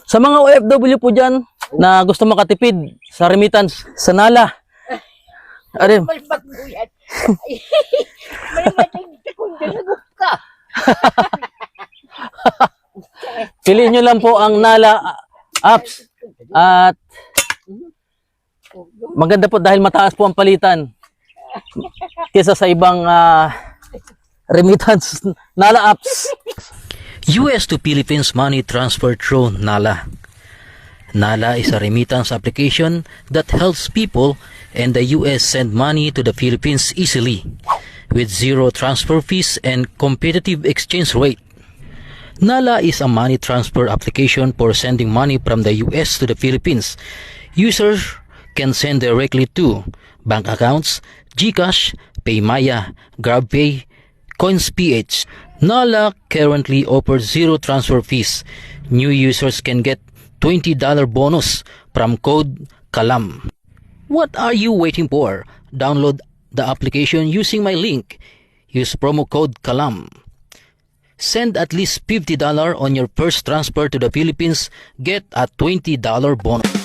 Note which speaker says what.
Speaker 1: Sa mga OFW po dyan na gusto makatipid sa remittance sa Nala. Arim.
Speaker 2: Malibag mo yan. Malibag kung dalagot ka.
Speaker 1: Piliin nyo lang po ang Nala apps. At maganda po dahil mataas po ang palitan kesa sa ibang remittance Nala apps. US to Philippines money transfer through Nala. Nala is a remittance application that helps people in the US send money to the Philippines easily with zero transfer fees and competitive exchange rate. Nala is a money transfer application for sending money from the US to the Philippines. Users can send directly to bank accounts, GCash, PayMaya, GrabPay, CoinsPH. Nala currently offers zero transfer fees. New users can get $20 bonus from code KALAM. What are you waiting for? Download the application using my link. Use promo code KALAM. Send at least $50 on your first transfer to the Philippines. Get a $20 bonus.